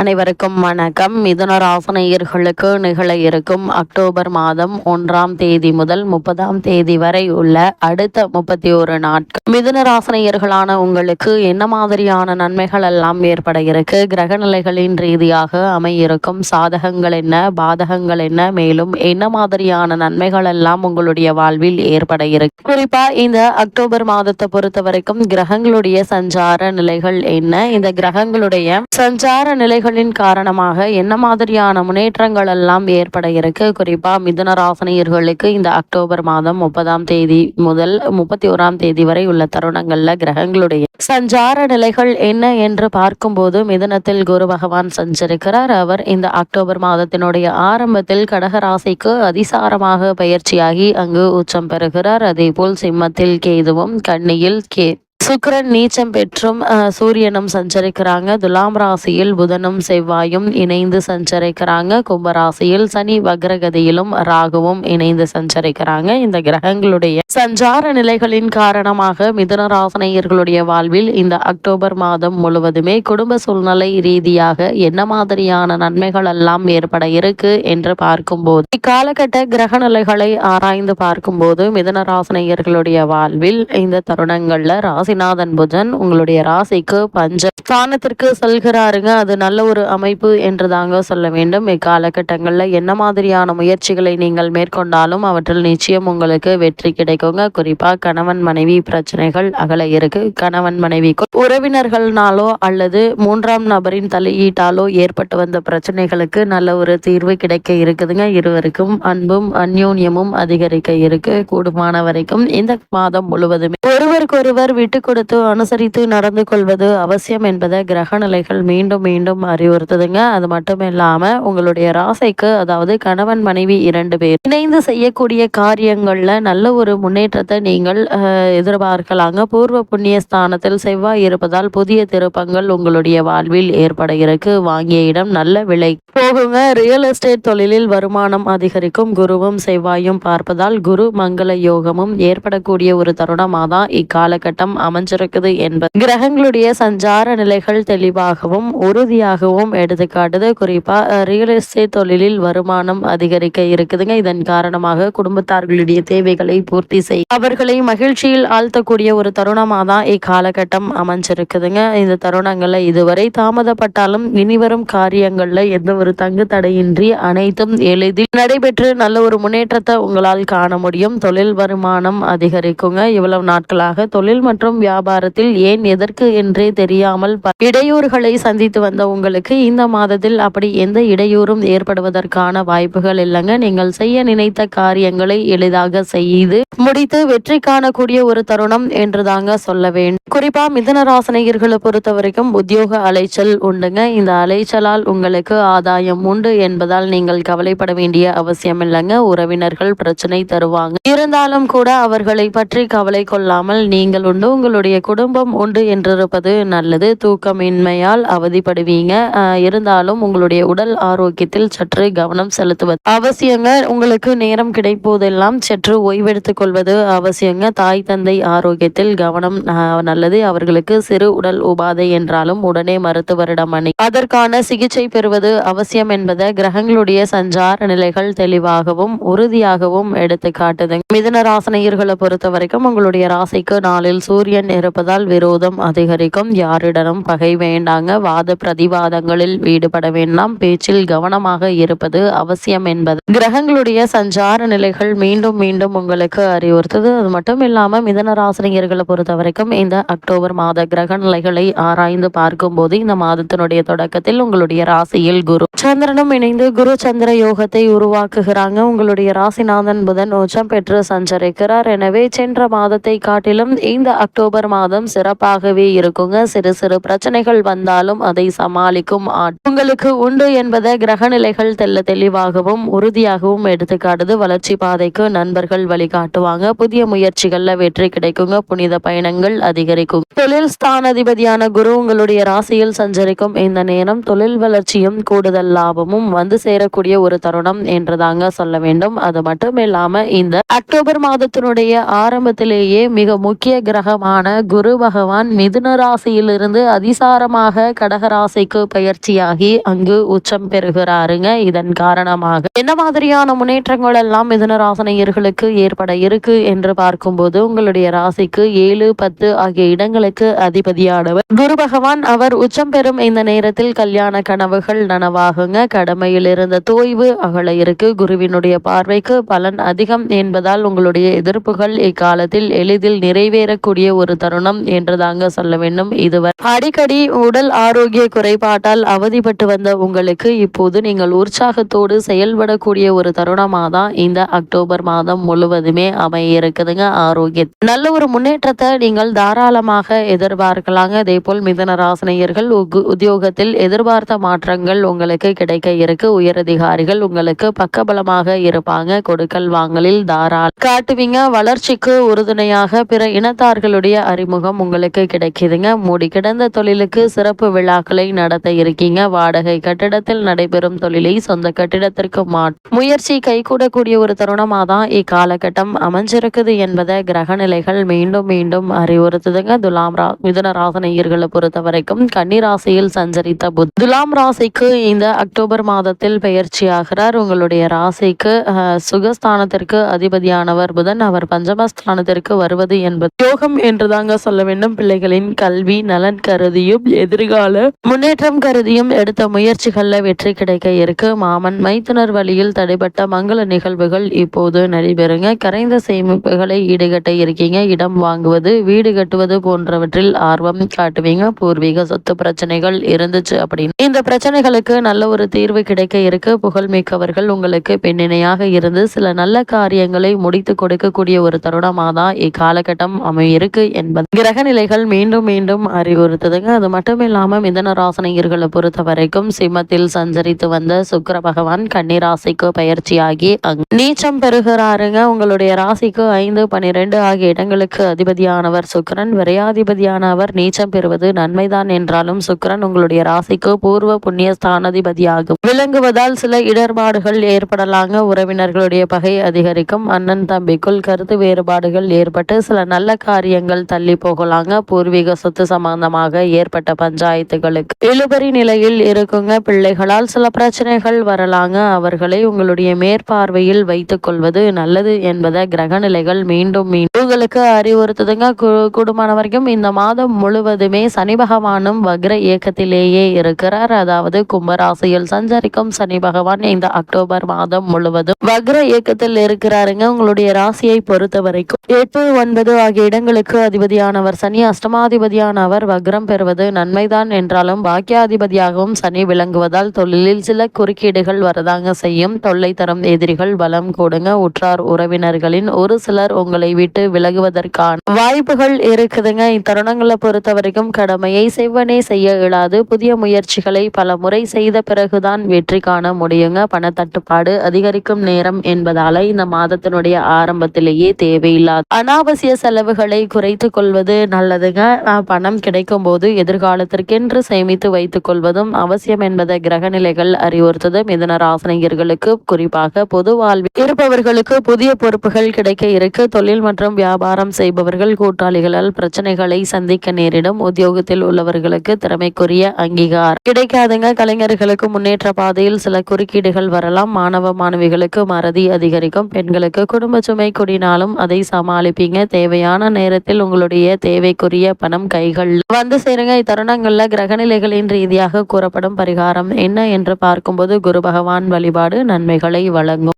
அனைவருக்கும் வணக்கம். மிதுன ராசினியர்களுக்கு நிகழ இருக்கும் அக்டோபர் மாதம் 1ஆம் தேதி முதல் 30ஆம் தேதி வரை உள்ள அடுத்த 31 நாட்கள் மிதுன ராசினியர்களான உங்களுக்கு என்ன மாதிரியான நன்மைகள் எல்லாம் ஏற்பட இருக்கு, கிரக நிலைகளின் ரீதியாக அமையிருக்கும் சாதகங்கள் என்ன, பாதகங்கள் என்ன, மேலும் என்ன மாதிரியான நன்மைகள் எல்லாம் உங்களுடைய வாழ்வில் ஏற்பட இருக்கு. குறிப்பா இந்த அக்டோபர் மாதத்தை பொறுத்த வரைக்கும் கிரகங்களுடைய சஞ்சார நிலைகள் என்ன, இந்த கிரகங்களுடைய சஞ்சார நிலைகள் காரணமாக என்ன மாதிரியான முன்னேற்றங்கள் எல்லாம் ஏற்பட இருக்கு. குறிப்பா மிதுன ராசினியர்களுக்கு இந்த அக்டோபர் மாதம் 30ஆம் தேதி முதல் 31ஆம் தேதி வரை உள்ள தருணங்கள்ல கிரகங்களுடைய சஞ்சார நிலைகள் என்ன என்று பார்க்கும்போது மிதுனத்தில் குரு பகவான் சஞ்சரிக்கிறார். அவர் இந்த அக்டோபர் மாதத்தினுடைய ஆரம்பத்தில் கடக ராசிக்கு அதிசாரமாக பயிற்சியாகி அங்கு உச்சம் பெறுகிறார். அதே போல் சிம்மத்தில் கேதுவும், கன்னியில் சுக்கிரன் நீச்சம் பெற்றும் சூரியனும் சஞ்சரிக்கிறாங்க. துலாம் ராசியில் புதனும் செவ்வாயும் இணைந்து சஞ்சரிக்கிறாங்க. கும்பராசியில் சனி வக்ரகதியிலும் ராகுவும் இணைந்து சஞ்சரிக்கிறாங்க. இந்த கிரகங்களுடைய சஞ்சார நிலைகளின் காரணமாக மிதுன ராசினியர்களுடைய வாழ்வில் இந்த அக்டோபர் மாதம் முழுவதுமே குடும்ப சூழ்நிலை ரீதியாக என்ன மாதிரியான நன்மைகள் எல்லாம் ஏற்பட இருக்கு என்று பார்க்கும்போது இக்காலகட்ட கிரக நிலைகளை ஆராய்ந்து பார்க்கும்போது மிதுன ராசினியர்களுடைய வாழ்வில் இந்த தருணங்கள்ல ராசிநாதன் புதன் உங்களுடைய ராசிக்கு ஸ்தானத்திற்கு செல்கிறாருங்க. அது நல்ல ஒரு அமைப்பு என்று தாங்க சொல்ல வேண்டும். இக்காலகட்டங்கள்ல என்ன மாதிரியான முயற்சிகளை நீங்கள் மேற்கொண்டாலும் அவற்றில் நிச்சயம் உங்களுக்கு வெற்றி கிடைக்குங்க. குறிப்பா கணவன் மனைவி பிரச்சனைகள் அகல இருக்கு. கணவன் மனைவிக்கு உறவினர்களாலோ அல்லது 3ஆம் நபரின் தலையீட்டாலோ ஏற்பட்டு வந்த பிரச்சனைகளுக்கு நல்ல ஒரு தீர்வு கிடைக்க இருக்குதுங்க. இருவருக்கும் அன்பும் அந்யோன்யமும் அதிகரிக்க இருக்கு. கூடுமான வரைக்கும் இந்த மாதம் முழுவதுமே ஒருவருக்கொருவர் விட்டு கொடுத்து அனுசரித்து நடந்து கொள்வது அவசியம் என்பதை கிரக நிலைகள் மீண்டும் மீண்டும் அறிவுறுத்துதுங்க. அது மட்டும் இல்லாம உங்களுடைய ராசிக்கு, அதாவது கணவன் மனைவி 2 பேர் இணைந்து செய்யக்கூடிய காரியங்கள்ல நல்ல ஒரு முன்னேற்றத்தை நீங்கள் எதிர்பார்க்கலாங்க. பூர்வ புண்ணிய ஸ்தானத்தில் செவ்வாய் இருப்பதால் புதிய திருப்பங்கள் உங்களுடைய வாழ்வில் ஏற்பட இருக்கு. வாங்கிய இடம் நல்ல விலை போகுங்க. ரியல் எஸ்டேட் தொழிலில் வருமானம் அதிகரிக்கும். குருவும் செவ்வாயும் பார்ப்பதால் குரு மங்கள யோகமும் ஏற்படக்கூடிய ஒரு தருணமாக தான் இக்காலகட்டம் அமைஞ்சிருக்குது என்பது கிரகங்களுடைய சஞ்சார நிலைகள் தெளிவாகவும் உறுதியாகவும் எடுத்துக்காட்டுது. குறிப்பா ரியல் எஸ்டேட் தொழிலில் வருமானம் அதிகரிக்க இருக்குதுங்க. இதன் காரணமாக குடும்பத்தார்களுடைய தேவைகளை பூர்த்தி செய்ய அவர்களை மகிழ்ச்சியில் ஆழ்த்தக்கூடிய ஒரு தருணமாக தான் இக்காலகட்டம் அமைஞ்சிருக்குதுங்க. இந்த தருணங்கள்ல இதுவரை தாமதப்பட்டாலும் இனிவரும் காரியங்கள்ல எந்த ஒரு தங்கு தடையின்றி அனைத்தும் எளிதில் நடைபெற்று நல்ல ஒரு முன்னேற்றத்தை உங்களால் காண முடியும். தொழில் வருமானம் அதிகரிக்குங்க. இவ்வளவு நாட்களாக தொழில் மற்றும் வியாபாரத்தில் ஏன் எதற்கு என்றே தெரியாமல் இடையூறுகளை சந்தித்து வந்த உங்களுக்கு இந்த மாதத்தில் அப்படி எந்த இடையூறும் ஏற்படுவதற்கான வாய்ப்புகள் இல்லைங்க. நீங்கள் செய்ய நினைத்த காரியங்களை எளிதாக செய்து முடித்து வெற்றி காணக்கூடிய ஒரு தருணம் என்று தாங்க சொல்ல வேண்டும். குறிப்பா மிதுன ராசினியர்களை பொறுத்த வரைக்கும் உத்தியோக அலைச்சல் உண்டுங்க. இந்த அலைச்சலால் உங்களுக்கு ஆதாயம் உண்டு என்பதால் நீங்கள் கவலைப்பட வேண்டிய அவசியம் இல்லைங்க. உறவினர்கள் பிரச்சனை தருவாங்க. இருந்தாலும் கூட அவர்களை பற்றி கவலை கொள்ளாமல் நீங்கள் உண்டு, உங்களுடைய குடும்பம் உண்டு என்றிருப்பது நல்லது. தூக்கமின்மையால் அவதிப்படுவீங்க. இருந்தாலும் உங்களுடைய உடல் ஆரோக்கியத்தில் சற்று கவனம் செலுத்துவது அவசியங்க. உங்களுக்கு நேரம் கிடைப்போதெல்லாம் சற்று ஓய்வெடுத்துக் கொள்வது அவசியங்க. தாய் தந்தை ஆரோக்கியத்தில் கவனம் நல்லது. அவர்களுக்கு சிறு உடல் உபாதை என்றாலும் உடனே மருத்துவரிடம் அதற்கான சிகிச்சை பெறுவது அவசியம் என்பதை கிரகங்களுடைய சஞ்சார நிலைகள் தெளிவாகவும் உறுதியாகவும் எடுத்து காட்டுது. மிதுன ராசினியர்களை பொறுத்த வரைக்கும் உங்களுடைய ராசிக்கு நாளில் சூரியன் இருப்பதால் விரோதம் அதிகரிக்கும். யாரிடனும் பகை வேண்டாங்க. வாத பிரதிவாதங்களில் ஈடுபட வேண்டாம். பேச்சில் கவனமாக இருப்பது அவசியம் என்பது கிரகங்களுடைய சஞ்சார நிலைகள் மீண்டும் மீண்டும் உங்களுக்கு அறிவுறுத்தது. அது மட்டும் இல்லாம மிதுன ராசினியர்களை பொறுத்த வரைக்கும் இந்த அக்டோபர் மாத கிரக நிலைகளை ஆராய்ந்து பார்க்கும் போது இந்த மாதத்தினுடைய தொடக்கத்தில் உங்களுடைய ராசியில் குரு சந்திரனும் இணைந்து குரு சந்திர யோகத்தை உருவாக்குகிறாங்க. உங்களுடைய ராசிநாதன் புதன் உச்சம் பெற்று சஞ்சரிக்கிறார். எனவே சென்ற மாதத்தை காட்டிலும் இந்த அக்டோபர் மாதம் சிறப்பாகவே இருக்குங்க. சிறு சிறு பிரச்சனைகள் வந்தாலும் அதை சமாளிக்கும் உங்களுக்கு உண்டு என்பதை கிரக நிலைகள் தெளிவாகவும் உறுதியாகவும் எடுத்துக்காட்டுது. வளர்ச்சி பாதைக்கு நண்பர்கள் வழிகாட்டுவாங்க. புதிய முயற்சிகள்ல வெற்றி கிடைக்குங்க. புனித பயணங்கள் அதிகரிக்கும். தொழில் ஸ்தானாதிபதியான குரு உங்களுடைய ராசியில் சஞ்சரிக்கும் இந்த நேரம் தொழில் வளர்ச்சியும் கூடுதல் லாபமும் வந்து சேரக்கூடிய ஒரு தருணம் என்றுதாங்க சொல்ல வேண்டும். அது மட்டும் இல்லாம இந்த அக்டோபர் மாதத்தினுடைய ஆரம்பத்திலேயே மிக முக்கிய கிரகமான கிரகமான குரு பகவான் மிதுன ராசியிலிருந்து அதிசாரமாக கடகராசிக்கு பயிற்சியாகி அங்கு உச்சம் பெறுகிறாருங்க. இதன் காரணமாக என்ன மாதிரியான முன்னேற்றங்கள் எல்லாம் மிதுன ராசினியர்களுக்கு ஏற்பட இருக்கு என்று பார்க்கும்போது, உங்களுடைய ராசிக்கு 7, 10 ஆகிய இடங்களுக்கு அதிபதியானவர் குரு பகவான். அவர் உச்சம் பெறும் இந்த நேரத்தில் கல்யாண கனவுகள் நனவாகுங்க. கடமையில் இருந்த தோய்வு அகல இருக்கு. குருவினுடைய பார்வைக்கு பலன் அதிகம் என்பதால் உங்களுடைய எதிர்ப்புகள் இக்காலத்தில் எளிதில் நிறைவேறக்கூடிய ஒரு தருணம் என்று தாங்க சொல்ல வேண்டும். இதுவரை அடிக்கடி உடல் ஆரோக்கிய குறைபாட்டால் அவதிப்பட்டு வந்த உங்களுக்கு இப்போது நீங்கள் உற்சாகத்தோடு செயல்படக்கூடிய ஒரு தருணமாக தான் இந்த அக்டோபர் மாதம் முழுவதுமே அமைய இருக்குதுங்க. ஆரோக்கிய நல்ல ஒரு முன்னேற்றத்தை நீங்கள் தாராளமாக எதிர்பார்க்கலாங்க. அதே போல் மிதுன ராசினியர்கள் உத்தியோகத்தில் எதிர்பார்த்த மாற்றங்கள் உங்களுக்கு கிடைக்க இருக்கு. உயரதிகாரிகள் உங்களுக்கு பக்கபலமாக இருப்பாங்க. கொடுக்கல் வாங்கலில் தாராள காட்டுவீங்க. வளர்ச்சிக்கு உறுதுணையாக பிற இனத்தார்களுடைய அறிமுகம் உங்களுக்கு கிடைக்குதுங்க. மூடி கிடந்த தொழிலுக்கு சிறப்பு விழாக்களை நடத்த இருக்கீங்க. வாடகை கட்டிடத்தில் நடைபெறும் தொழிலை சொந்த கட்டிடத்திற்கு முயற்சி கைகூடக்கூடிய ஒரு தருணமாக தான் இக்காலகட்டம் அமைஞ்சிருக்குது என்பதை கிரக நிலைகள் மீண்டும் மீண்டும் அறிவுறுத்துதுங்க. மிதுன ராசினியர்களை பொறுத்த வரைக்கும் கன்னிராசியில் சஞ்சரித்த துலாம் ராசிக்கு இந்த அக்டோபர் மாதத்தில் பயிற்சி ஆகிறார். உங்களுடைய ராசிக்கு சுகஸ்தானத்திற்கு அதிபதியானவர் புதன். அவர் பஞ்சமஸ்தானத்திற்கு வருவது என்பது யோகம் என்றுதாங்க சொல்ல வேண்டும். பிள்ளைகளின் கல்வி நலன் கருதியும் எதிர்கால முன்னேற்றம் கருதியும் எடுத்த முயற்சிகள்ல வெற்றி கிடைக்க இருக்கு. மாமன் மைத்துனர் வழியில் தடைபட்ட மங்கள நிகழ்வுகள் இப்போது நடைபெறுங்க. கரைந்த சேமிப்புகளை ஈடுகட்ட இருக்கீங்க. இடம் வாங்குவது வீடு கட்டுவது போன்றவற்றில் ஆர்வம் காட்டுவீங்க. பூர்வீக சொத்து பிரச்சனைகள் இருந்துச்சு அப்படின்னு இந்த பிரச்சனைகளுக்கு நல்ல ஒரு தீர்வு கிடைக்க இருக்கு. புகழ்மிக்கவர்கள் உங்களுக்கு பெண்ணிணையாக இருந்து சில நல்ல காரியங்களை முடித்து கொடுக்கக்கூடிய ஒரு தருணமாக தான் இக்காலகட்டம் அமையிருக்கு என்பது கிரக நிலைகள் மீண்டும் மீண்டும் அறிவுறுத்துதுங்க. அது மட்டும் இல்லாம மிதுன ராசினியர்களை பொறுத்த வரைக்கும் சிம்மத்தில் சஞ்சரித்து வந்த சுக்கிர பகவான் கன்னிராசிக்கு பயிற்சியாகி நீச்சம் பெறுகிறாருங்க. உங்களுடைய ராசிக்கு 5, 12 ஆகிய இடங்களுக்கு அதிபதியானவர் சுக்கிரன். விரையாதிபதியான அவர் நீச்சம் பெறுவது நன்மைதான் என்றாலும் சுக்கிரன் உங்களுடைய ராசிக்கு பூர்வ புண்ணிய ஸ்தானாதிபதியாகும் விளங்குவதால் சில இடர்பாடுகள் ஏற்படலாங்க. உறவினர்களுடைய பகை அதிகரிக்கும். அண்ணன் தம்பிக்குள் கருத்து வேறுபாடுகள் ஏற்பட்டு சில நல்ல காரியங்கள் தள்ளி போகலாங்க. பூர்வீக சொத்து சம்பந்தமாக ஏற்பட்ட பஞ்சாயத்துகளுக்கு இழுபறி நிலையில் இருக்குங்க. பிள்ளைகளால் சில பிரச்சனைகள் வரலாங்க. அவர்களை உங்களுடைய மேற்பார்வையில் வைத்துக் கொள்வது நல்லது என்பதை கிரக நிலைகள் மீண்டும் உங்களுக்கு அறிவுறுத்துதுங்க. குடும்பம் வரைக்கும் இந்த மாதம் முழுவதுமே சனி பகவானும் வக்ர இயக்கத்திலேயே இருக்கிறார். அதாவது கும்பராசியில் சஞ்சரிக்கும் சனி பகவான் இந்த அக்டோபர் மாதம் முழுவதும் வக்ர இயக்கத்தில் இருக்கிறாருங்க. உங்களுடைய ராசியை பொறுத்த வரைக்கும் 8, 9 ஆகிய இடங்களுக்கு அதிபதியானவர் சனி. அஷ்டமாதிபதியானவர் வக்ரம் பெறுவது நன்மைதான் என்றாலும் பாக்கியாதிபதியாகவும் சனி விளங்குவதால் தொழிலில் சில குறுக்கீடுகள் வரதாங்க செய்யும். தொல்லை தரும் எதிரிகள் பலம் கூடுங்க. உற்றார் உறவினர்களின் ஒரு சிலர் உங்களை விட்டு விலகுவதற்கான வாய்ப்புகள் இருக்குதுங்க. இத்தருணங்களை பொறுத்த வரைக்கும் கடமையை செவ்வனே செய்ய இயலாது. புதிய முயற்சிகளை பல முறை செய்த பிறகுதான் வெற்றி காண முடியுங்க. பணத்தட்டுப்பாடு அதிகரிக்கும் நேரம் என்பதால இந்த மாதத்தினுடைய ஆரம்பத்திலேயே தேவையில்லாத அனாவசிய செலவுகளை குறைத்து கொள்வது நல்லதுங்க. பணம் கிடைக்கும் போது எதிர்காலத்திற்கென்று சேமித்து வைத்துக் கொள்வதும் அவசியம் என்பதை கிரக நிலைகள் அறிவுறுத்தது. மிதுன ராசினியர்களுக்கு குறிப்பாக பொது வாழ்வில் இருப்பவர்களுக்கு புதிய பொறுப்புகள் கிடைக்க இருக்கு. தொழில் மற்றும் வியாபாரம் செய்பவர்கள் கூட்டாளிகளால் பிரச்சனைகளை சந்திக்க நேரிடும். உத்தியோகத்தில் உள்ளவர்களுக்கு திறமைக்குரிய அங்கீகாரம் கிடைக்காதுங்க. கலைஞர்களுக்கு முன்னேற்ற பாதையில் சில குறுக்கீடுகள் வரலாம். மாணவ மாணவிகளுக்கு மறதி அதிகரிக்கும். பெண்களுக்கு குடும்ப சுமை கூடினாலும் அதை சமாளிப்பீங்க. தேவையான நேரத்தில் உங்களுடைய தேவைக்குரிய பணம் கைகள் வந்து சேருங்க. இத்தருணங்கள்ல கிரகநிலைகளின் ரீதியாக கூறப்படும் பரிகாரம் என்ன என்று பார்க்கும்போது குரு பகவான் வழிபாடு நன்மைகளை வழங்கும்.